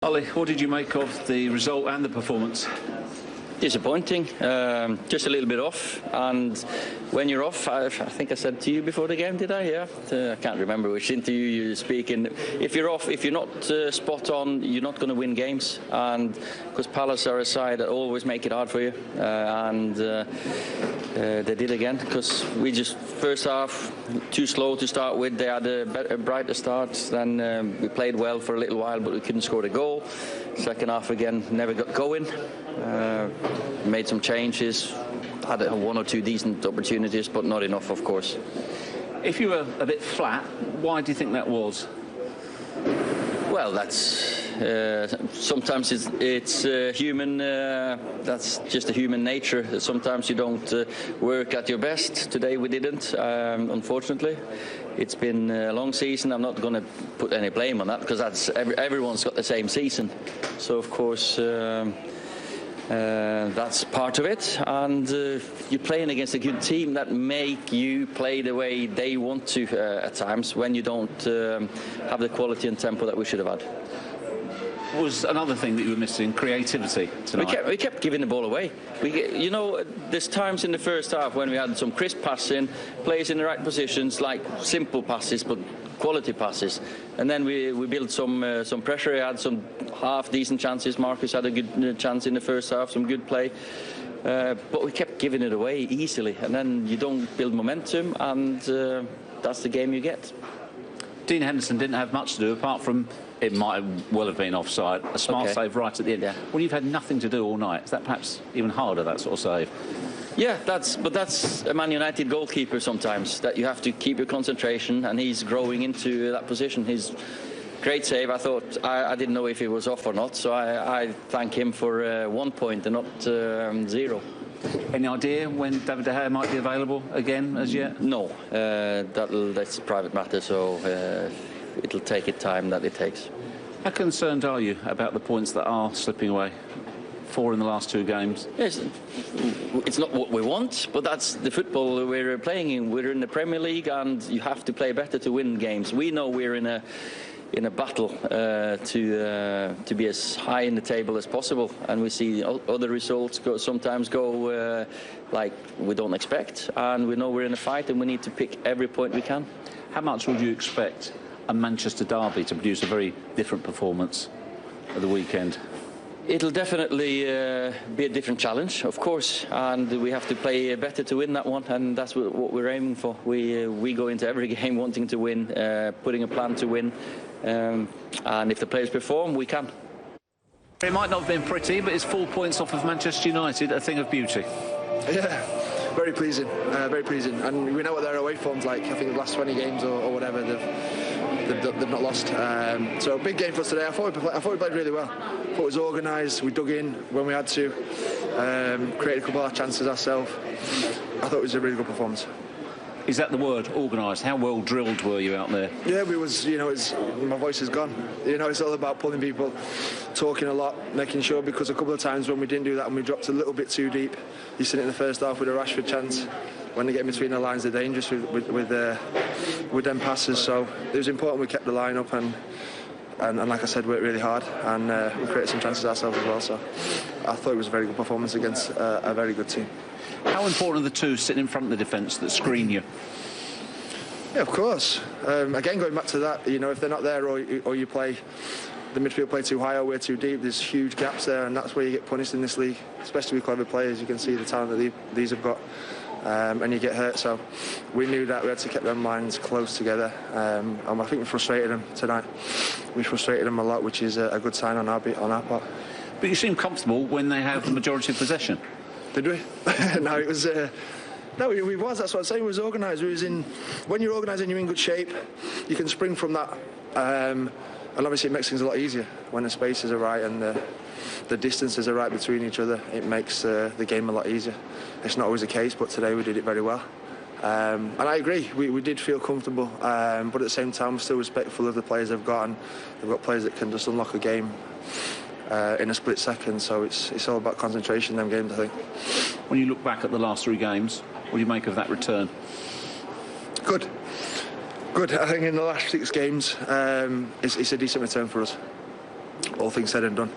Ollie, what did you make of the result and the performance? Disappointing, just a little bit off, and when you're off, I think I said to you before the game, did I? Yeah, I can't remember which interview you're speaking. If you're off, if you're not spot on, you're not going to win games, and because Palace are a side that always make it hard for you, and they did again, because we just, first half, too slow to start with. They had a brighter start, then we played well for a little while, but we couldn't score a goal. Second half again, never got going. Made some changes, had one or two decent opportunities, but not enough, of course. If you were a bit flat, why do you think that was? Well, that's sometimes it's human. That's just a human nature. Sometimes you don't work at your best. Today we didn't, unfortunately. It's been a long season. I'm not going to put any blame on that, because that's everyone's got the same season. So of course. That's part of it, and you're playing against a good team that make you play the way they want to at times, when you don't have the quality and tempo that we should have had. Was another thing that you were missing creativity tonight? We kept giving the ball away. There's times in the first half when we had some crisp passing, players in the right positions, like simple passes, but quality passes. And then we built some pressure. We had some half-decent chances. Marcus had a good chance in the first half, some good play. But we kept giving it away easily. And then you don't build momentum, and that's the game you get. Dean Henderson didn't have much to do, apart from, it might well have been offside, a smart save right at the end. Yeah. Well, you've had nothing to do all night. Is that perhaps even harder, that sort of save? Yeah, that's a Man United goalkeeper sometimes, that you have to keep your concentration, and he's growing into that position. He's great save. I thought, I didn't know if he was off or not, so I thank him for 1 point and not 0. Any idea when David De Gea might be available again as yet? No, that's a private matter, so it'll take it time that it takes. How concerned are you about the points that are slipping away? 4 in the last 2 games. Yes, it's not what we want, but that's the football we're playing in. We're in the Premier League, and you have to play better to win games. We know we're in a battle to be as high in the table as possible, and we see other results sometimes go like we don't expect, and we know we're in a fight, and we need to pick every point we can. How much would you expect a Manchester derby to produce a very different performance at the weekend? It'll definitely be a different challenge, of course, and we have to play better to win that one, and that's what we're aiming for. We go into every game wanting to win, putting a plan to win, and if the players perform, we can. It might not have been pretty, but it's 4 points off of Manchester United, a thing of beauty. Yeah, very pleasing, and we know what their away form's like. I think the last 20 games or whatever, they've not lost. So big game for us today. I thought we played really well. I thought it was organised. We dug in when we had to. Created a couple of chances ourselves. I thought it was a really good performance. Is that the word, organised? How well drilled were you out there? Yeah, we was. My voice is gone. It's all about pulling people, talking a lot, making sure, because a couple of times when we didn't do that and we dropped a little bit too deep, you seen it in the first half with a Rashford chance. When they get in between the lines, they're dangerous with them passes. So it was important we kept the line up and like I said, worked really hard, and we created some chances ourselves as well. So I thought it was a very good performance against a very good team. How important are the two sitting in front of the defence that screen you? Yeah, of course. Again, going back to that, if they're not there, or you play the midfield play too high or we're too deep, there's huge gaps there, and that's where you get punished in this league, especially with clever players. You can see the talent that these have got. And you get hurt, so we knew that we had to keep them lines close together, and I think we frustrated them tonight. We frustrated them a lot, which is a good sign on our part. But you seem comfortable when they have the majority of possession. Did we? No, it was. No, we was. That's what I'm saying. We was organised. When you're organised and you're in good shape, you can spring from that, and obviously it makes things a lot easier when the spaces are right and the distances are right between each other. It makes the game a lot easier. It's not always the case, but today we did it very well. And I agree, we did feel comfortable, but at the same time, we're still respectful of the players they've got, and they've got players that can just unlock a game in a split second. So it's all about concentration, them games, I think. When you look back at the last 3 games, what do you make of that return? Good. I think in the last 6 games, it's a decent return for us. all things said and done,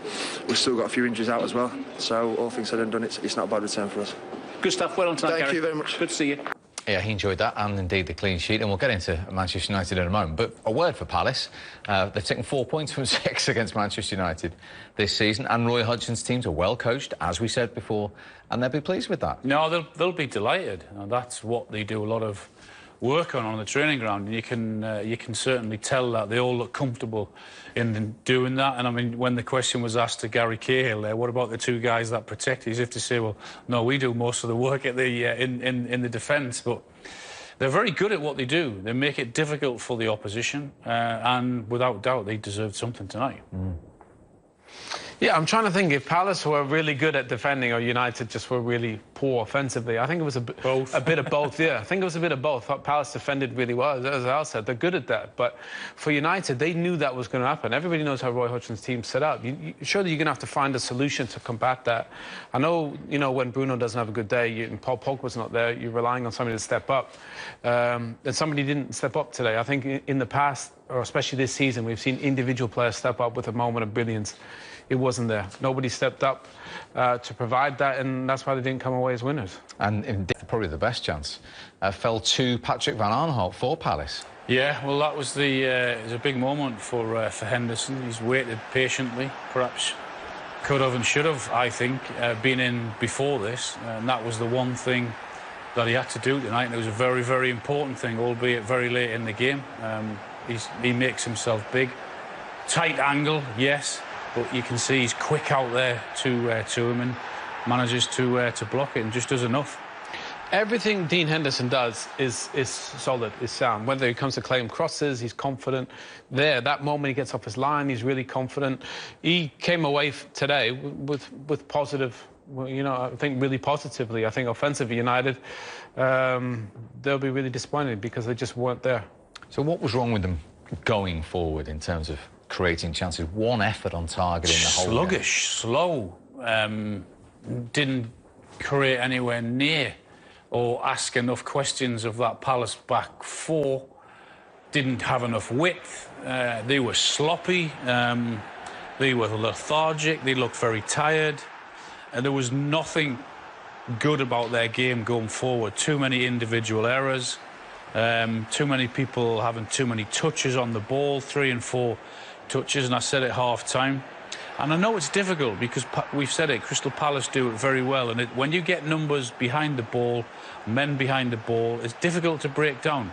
we've still got a few injuries out as well. So all things said and done, it's not a bad return for us. Good stuff. Well on tonight, Thank Gary. you very much. Good to see you. Yeah, he enjoyed that and indeed the clean sheet, and we'll get into Manchester United in a moment. But a word for Palace. They've taken 4 points from 6 against Manchester United this season, and Roy Hodgson's teams are well coached, as we said before, and they'll be pleased with that. No, they'll be delighted. And that's what they do a lot of work on the training ground. And you can certainly tell that they all look comfortable in doing that. And I mean, when the question was asked to Gary Cahill there, what about the 2 guys that protect? He's if to say, well, no, we do most of the work at the in the defence, but they're very good at what they do. They make it difficult for the opposition, and without doubt, they deserved something tonight. Yeah, I'm trying to think if Palace were really good at defending or United just were really poor offensively. I think it was a bit of both, yeah. I think it was a bit of both. Palace defended really well, as Al said. They're good at that. But for United, they knew that was going to happen. Everybody knows how Roy Hodgson's team's set up. Surely you're going to have to find a solution to combat that. I know, you know, when Bruno doesn't have a good day and Paul Pogba's not there, you're relying on somebody to step up. And somebody didn't step up today. I think in the past, or especially this season, we've seen individual players step up with a moment of brilliance. It wasn't there. Nobody stepped up to provide that, and that's why they didn't come away as winners. And indeed, probably the best chance fell to Patrick Van Aanholt for Palace. Yeah, well, that was it was a big moment for Henderson. He's waited patiently, perhaps could have and should have, I think, been in before this, and that was the one thing that he had to do tonight, and it was a very, very important thing, albeit very late in the game. He makes himself big. Tight angle, yes, but you can see he's quick out there to him and manages to block it and just does enough. Everything Dean Henderson does is solid, is sound. Whether he comes to claim crosses, he's confident. That moment he gets off his line, he's really confident. He came away today with positive, you know, I think really positively. I think offensively United, they'll be really disappointed because they just weren't there. So what was wrong with them going forward in terms of creating chances? One effort on target in the whole game. Sluggish, slow, didn't create anywhere near or ask enough questions of that Palace back four, didn't have enough width, they were sloppy, they were lethargic, they looked very tired, and there was nothing good about their game going forward. Too many individual errors, too many people having too many touches on the ball, 3 and 4 touches, and I said at half-time. And I know it's difficult because we've said it, Crystal Palace do it very well, and when you get numbers behind the ball, men behind the ball, it's difficult to break down.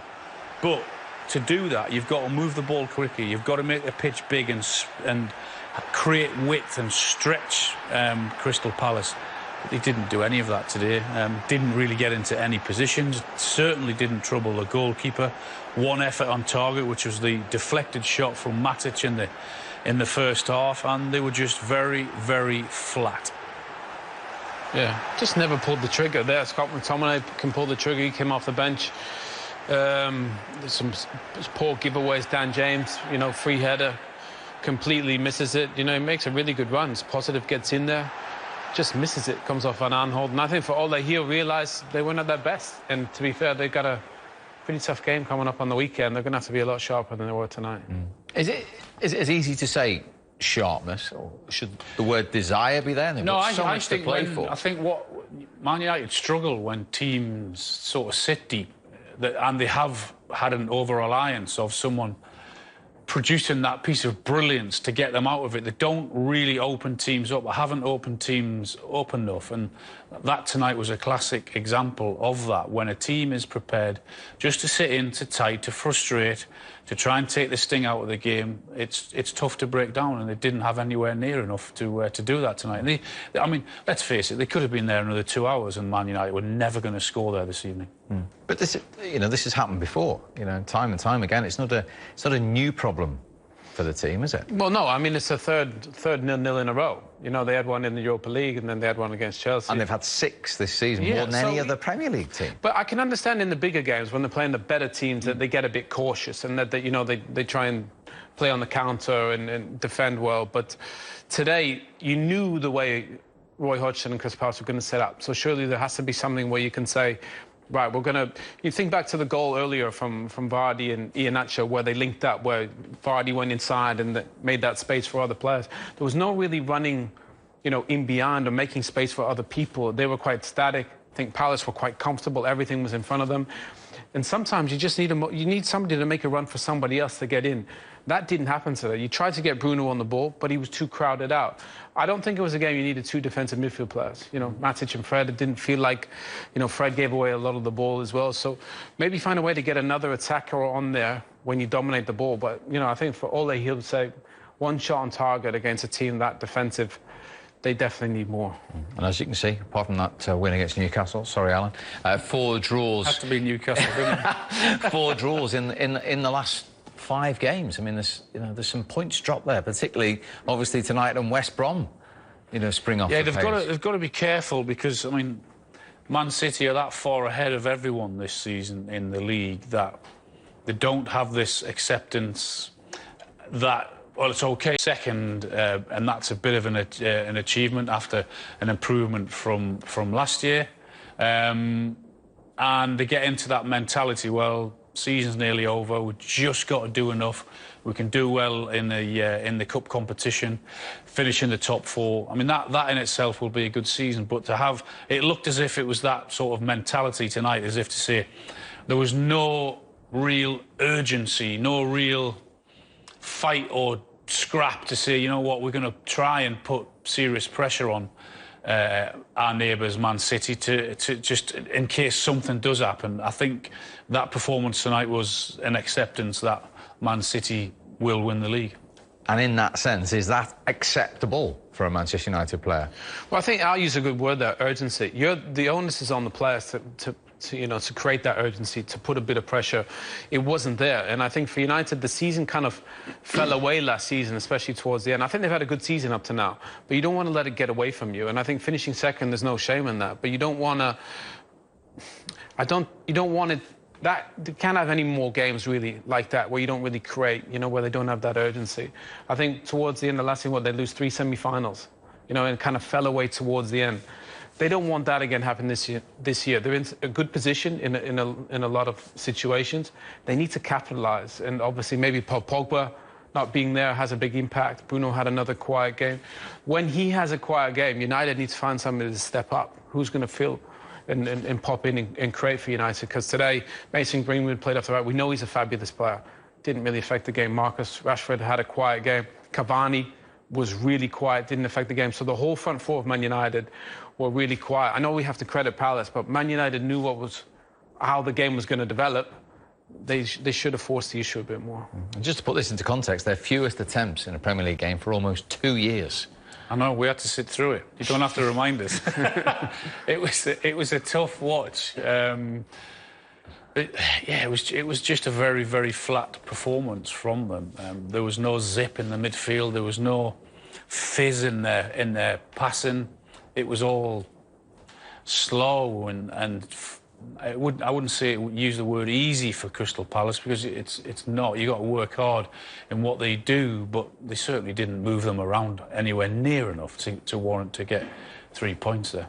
But to do that, you've got to move the ball quickly, you've got to make the pitch big and create width and stretch Crystal Palace. But they didn't do any of that today, didn't really get into any positions, certainly didn't trouble the goalkeeper. One effort on target, which was the deflected shot from Matic in the first half, and they were just very, very flat. Yeah, just never pulled the trigger there. Scott McTominay can pull the trigger. He came off the bench. There's some poor giveaways. Dan James, you know, free header, completely misses it. You know, he makes a really good run. Positive gets in there, just misses it, comes off Van Aanholt. And I think for all that, he'll realise they weren't at their best. And to be fair, they've got a pretty tough game coming up on the weekend. They're going to have to be a lot sharper than they were tonight. Is it easy to say sharpness, or should the word desire be there? No, I much think to play for. I think what Man United struggle when teams sort of sit deep, and they have had an over-reliance of someone producing that piece of brilliance to get them out of it. They don't really open teams up. I haven't opened teams up enough, and that tonight was a classic example of that. When a team is prepared just to sit in, to tight, to frustrate, to try and take the sting out of the game, it's tough to break down, and they didn't have anywhere near enough to do that tonight. And I mean, let's face it, they could have been there another 2 hours, and Man United were never going to score there this evening. But this, you know, this has happened before, you know, time and time again. It's not a new problem for the team, is it? Well, no, I mean, it's the third 0-0 in a row. You know, they had one in the Europa League, and then they had one against Chelsea. And they've had 6 this season, more than any other Premier League team. But I can understand in the bigger games, when they're playing the better teams, that they get a bit cautious and that you know, they try and play on the counter and defend well. But today, you knew the way Roy Hodgson and Chris Palace were going to set up. So surely there has to be something where you can say, right, we're going to... You think back to the goal earlier from Vardy and Iheanacho where they linked up, where Vardy went inside and made that space for other players. There was no really running, you know, in behind or making space for other people. They were quite static. I think Palace were quite comfortable. Everything was in front of them. And sometimes you just need somebody to make a run for somebody else to get in. That didn't happen today. You tried to get Bruno on the ball, but he was too crowded out. I don't think it was a game you needed two defensive midfield players. You know, Matic and Fred, it didn't feel like, you know, Fred gave away a lot of the ball as well. So maybe find a way to get another attacker on there when you dominate the ball. But, you know, I think for Ole, he'll say one shot on target against a team that defensive, they definitely need more. And as you can see, apart from that win against Newcastle, sorry, Alan, 4 draws. Has to be Newcastle, didn't it? 4 draws in the last 5 games. I mean, there's some points dropped there, particularly obviously tonight, and West Brom, you know, spring off. Yeah, the they've got to be careful because I mean, Man City are that far ahead of everyone this season in the league that they don't have this acceptance that. Well, it's okay. Second, and that's a bit of an achievement after an improvement from last year. And they get into that mentality, well, season's nearly over, we've just got to do enough. We can do well in the cup competition, finish in the top 4. I mean, that in itself will be a good season, but to have... It looked as if it was that sort of mentality tonight, as if to say there was no real urgency, no real fight or scrap to say, you know what, we're going to try and put serious pressure on our neighbours, Man City, to just in case something does happen. I think that performance tonight was an acceptance that Man City will win the league. And in that sense, is that acceptable for a Manchester United player? Well, I think I'll use a good word there, urgency. The onus is on the players to create that urgency, to put a bit of pressure. It wasn't there. And I think for United, the season kind of fell away last season, especially towards the end. I think they've had a good season up to now, but you don't want to let it get away from you. And I think finishing second, there's no shame in that. But you don't want to... You don't want it... You can't have any more games, really, like that, where you don't really create, you know, where they don't have that urgency. I think towards the end of last season, they lose 3 semi-finals, you know, and kind of fell away towards the end. They don't want that again happen this year. They're in a good position in a lot of situations. They need to capitalise, and obviously maybe Paul Pogba not being there has a big impact. Bruno had another quiet game. When he has a quiet game, United needs to find somebody to step up. Who's going to fill and pop in and create for United? Because today, Mason Greenwood played off the right. We know he's a fabulous player. Didn't really affect the game. Marcus Rashford had a quiet game. Cavani was really quiet, didn't affect the game. So the whole front 4 of Man United were really quiet. I know we have to credit Palace, but Man United knew how the game was going to develop. They should have forced the issue a bit more. And just to put this into context, their fewest attempts in a Premier League game for almost 2 years. I know, we had to sit through it. You don't have to remind us. It was a tough watch. Yeah, it was just a very, very flat performance from them. There was no zip in the midfield. There was no fizz in their passing. It was all slow and I wouldn't say use the word easy for Crystal Palace, because it's not. You got to work hard in what they do, but they certainly didn't move them around anywhere near enough to warrant to get 3 points there.